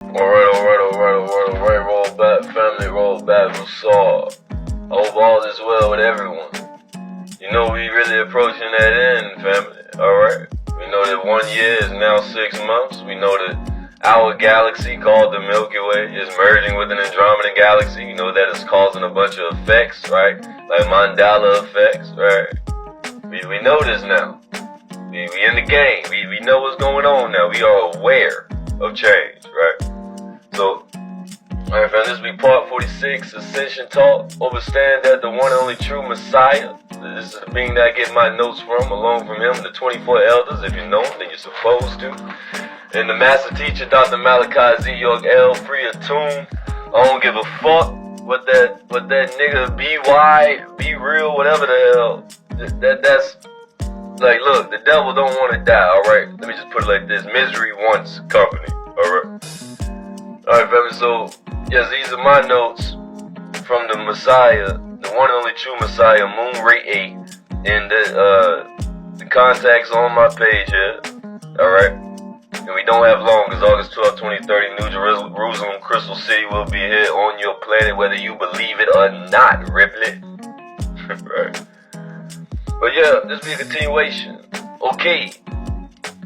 Alright, roll back, family, roll back, what's up? I hope all is well with everyone. You know, we really approaching that end, family, alright? We know that 1 year is now 6 months. We know that our galaxy, called the Milky Way, is merging with an Andromeda galaxy. You know that it's causing a bunch of effects, right? Like Mandela effects, right? We know this now. We in the game. We know what's going on now. We are aware of change, right? So, alright, fam, this will be part 46, Ascension Talk. Understand that the one and only true Messiah, this is the being that I get my notes from, along from him, the 24 elders. If you know him, then you're supposed to. And the master teacher, Dr. Malachi Z. York L. Free of Tune. I don't give a fuck what that nigga be real, whatever the hell. That's like, look, the devil don't want to die, alright? Let me just put it like this. Misery wants company, alright? Alright, family, so, yes, these are my notes from the Messiah, the one and only true Messiah, Moon Ray 8, and the contacts on my page here, alright? And we don't have long, because August 12, 2030, New Jerusalem, Crystal City will be here on your planet, whether you believe it or not, Ripley. Right? But yeah, this will be a continuation. Okay.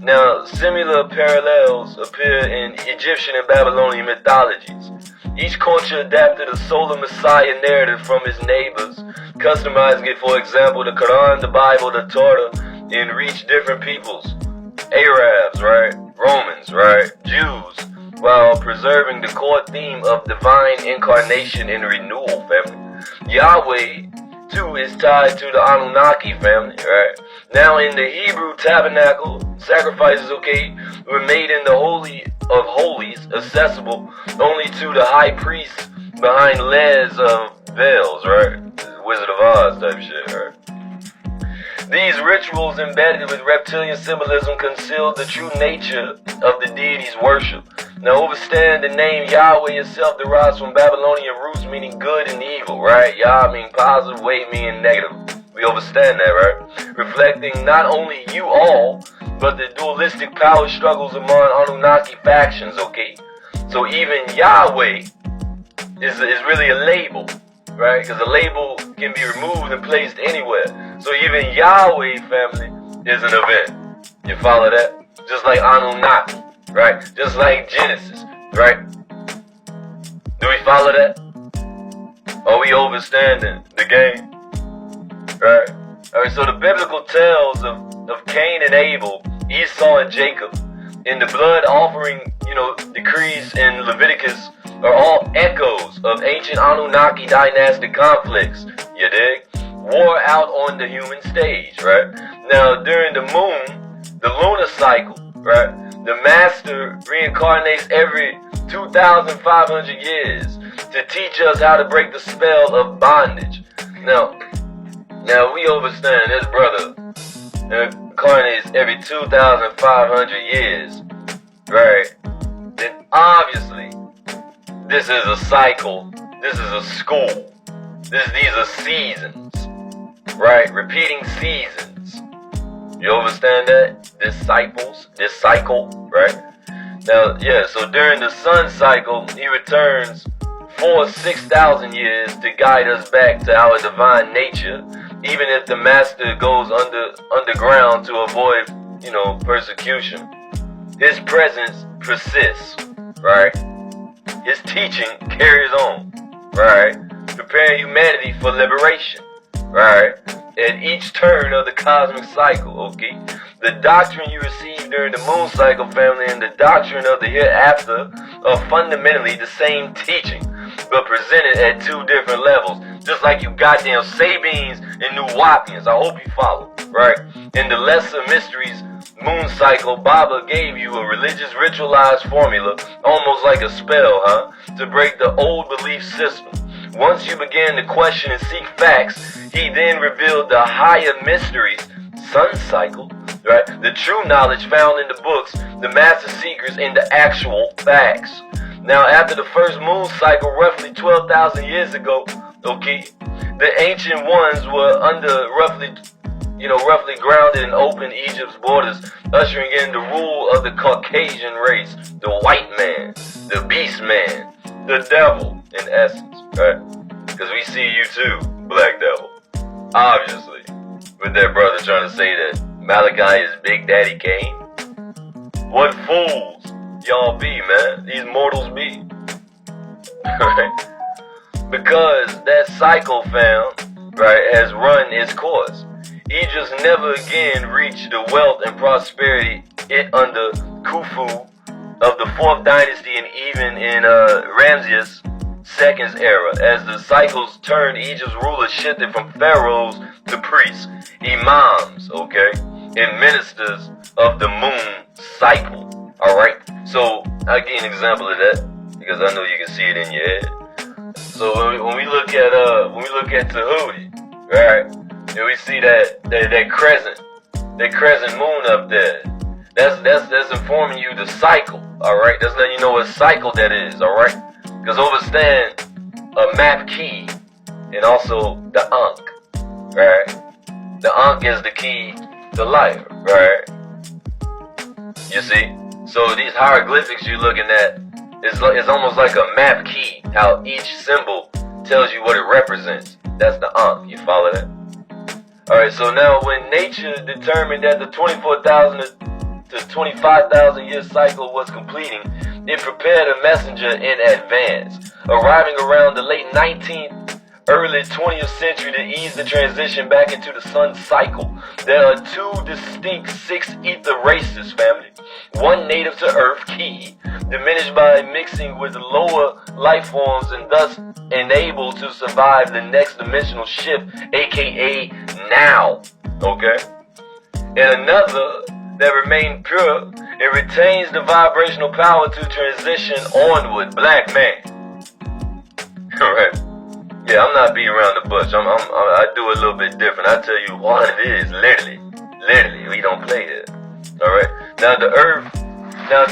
Now, similar parallels appear in Egyptian and Babylonian mythologies. Each culture adapted a solar messiah narrative from its neighbors, customizing it, for example, the Quran, the Bible, the Torah, and reach different peoples. Arabs, right? Romans, right? Jews, while preserving the core theme of divine incarnation and renewal, family. Yahweh, too, is tied to the Anunnaki family, right? Now, in the Hebrew tabernacle, sacrifices, were made in the Holy of Holies, accessible only to the high priest behind layers of veils, right? Wizard of Oz type shit, right? These rituals embedded with reptilian symbolism concealed the true nature of the deity's worship. Now, understand the name Yahweh itself derives from Babylonian roots meaning good and evil, right? Yah meaning positive, Way meaning negative. We understand that, right? Reflecting not only you all, but the dualistic power struggles among Anunnaki factions, okay? So even Yahweh is really a label, right? Because a label can be removed and placed anywhere. So even Yahweh, family, is an event. You follow that? Just like Anunnaki, right? Just like Genesis, right? Do we follow that? Are we overstanding the game? Right? Alright, so the biblical tales of Cain and Abel, Esau and Jacob, and the blood offering, decrees in Leviticus are all echoes of ancient Anunnaki dynastic conflicts, you dig? War out on the human stage, right? Now, during the moon, the lunar cycle, right? The master reincarnates every 2,500 years to teach us how to break the spell of bondage. Now we understand this brother incarnates every 2,500 years, right? Then obviously, this is a cycle. This is a school. These are seasons, right? Repeating seasons. You understand that? This cycle, right? Now, yeah, so during the sun cycle, he returns for 6,000 years to guide us back to our divine nature, even if the master goes underground to avoid, persecution. His presence persists, right? His teaching carries on, right? Preparing humanity for liberation, right? At each turn of the cosmic cycle, okay? The doctrine you receive during the moon cycle, family, and the doctrine of the hereafter are fundamentally the same teaching, but presented at two different levels. Just like you goddamn Sabines and New Wapians. I hope you follow, right? In the lesser mysteries moon cycle, Baba gave you a religious ritualized formula, almost like a spell, to break the old belief system. Once you began to question and seek facts, he then revealed the higher mysteries, sun cycle, right? The true knowledge found in the books, the master secrets, and the actual facts. Now, after the first moon cycle, roughly 12,000 years ago, okay, the ancient ones were under roughly roughly grounded and opened Egypt's borders, ushering in the rule of the Caucasian race, the white man, the beast man, the devil, in essence, right? Because we see you too, Black Devil. Obviously, with that brother trying to say that Malachi is Big Daddy Kane. What fools y'all be, man. These mortals be. Right? Because that cycle, fam, right, has run its course. Egypt's never again reached the wealth and prosperity it under Khufu of the 4th dynasty and even in Ramses II's era, as the cycles turned. Egypt's rulers shifted from pharaohs to priests, imams, okay, and ministers of the moon cycle. Alright? So I'll give you an example of that, because I know you can see it in your head. So when we look at Tahuti, right, and we see that crescent moon up there, that's informing you the cycle, alright? That's letting you know what cycle that is, alright? Because overstand a map key and also the Ankh, right? The Ankh is the key to life, right? You see? So these hieroglyphics you're looking at, it's almost like a map key, how each symbol tells you what it represents. That's the Ankh, you follow that? Alright, so now when nature determined that the 24,000 to 25,000 year cycle was completing, it prepared a messenger in advance, arriving around the late 19th, early 20th century to ease the transition back into the sun cycle. There are 2 distinct 6 ether races, family. One native to Earth, Ki, diminished by mixing with lower life forms and thus enabled to survive the next dimensional shift, aka now, okay? And another that remained pure, it retains the vibrational power to transition onward, Black man. Alright. Yeah, I'm not beating around the bush. I do a little bit different. I tell you what it is, literally. We don't play here. Alright. Now the earth, now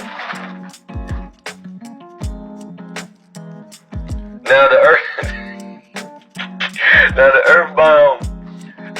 the earthbound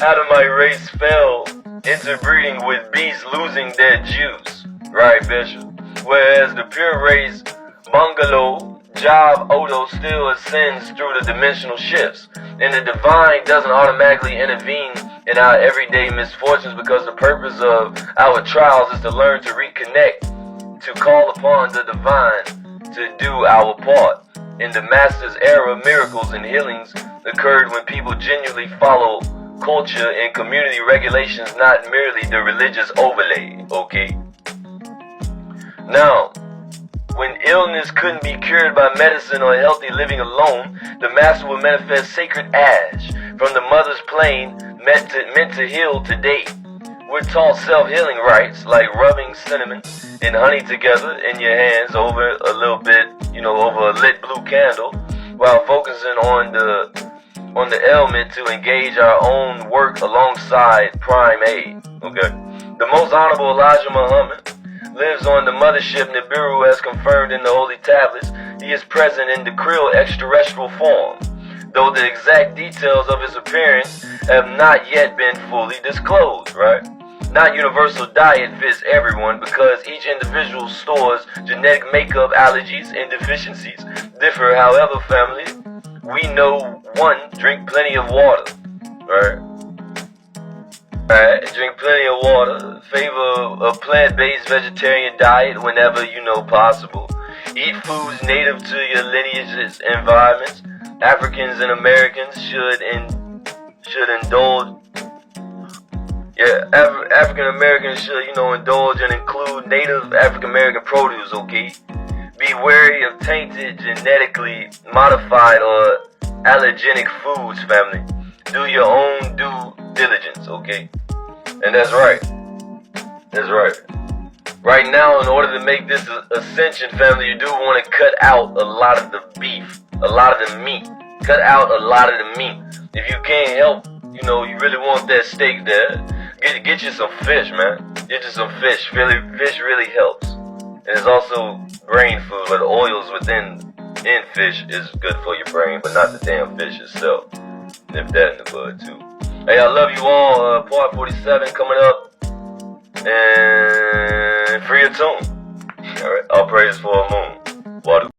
Adamite race fell interbreeding with beasts losing their juice, right, Bishop? Whereas the pure race, Bungalow, Job, Odo still ascends through the dimensional shifts, and the divine doesn't automatically intervene in our everyday misfortunes, because the purpose of our trials is to learn to reconnect, to call upon the divine to do our part. In the Master's era, miracles and healings occurred when people genuinely follow culture and community regulations, not merely the religious overlay, okay? Now, when illness couldn't be cured by medicine or healthy living alone, the Master would manifest sacred ash from the mother's plane meant to heal today. We're taught self-healing rites like rubbing cinnamon and honey together in your hands over a little bit, over a lit blue candle, while focusing on the ailment to engage our own work alongside prime aid, okay? The most honorable Elijah Muhammad lives on the mothership Nibiru as confirmed in the holy tablets. He is present in the Krill extraterrestrial form, though the exact details of his appearance have not yet been fully disclosed, right? Not universal diet fits everyone, because each individual stores genetic makeup, allergies, and deficiencies differ. However, family, we know one, drink plenty of water, right? Alright, drink plenty of water. Favor a plant-based vegetarian diet whenever possible. Eat foods native to your lineage's environments. Africans and Americans should indulge. African Americans should, indulge and include native African American produce, okay? Be wary of tainted, genetically modified, or allergenic foods, family. Do your own due diligence, okay? And that's right. That's right. Right now, in order to make this Ascension, family, you do want to cut out a lot of the beef, a lot of the meat. Cut out a lot of the meat. If you can't help, you really want that steak there, get you some fish, man. Get you some fish. Fish really helps. And it's also brain food, but the oils within fish is good for your brain, but not the damn fish itself. Nip that in the bud too. Hey, I love you all. Part 47 coming up. And free your tune. Alright, all praise for a moon. Water.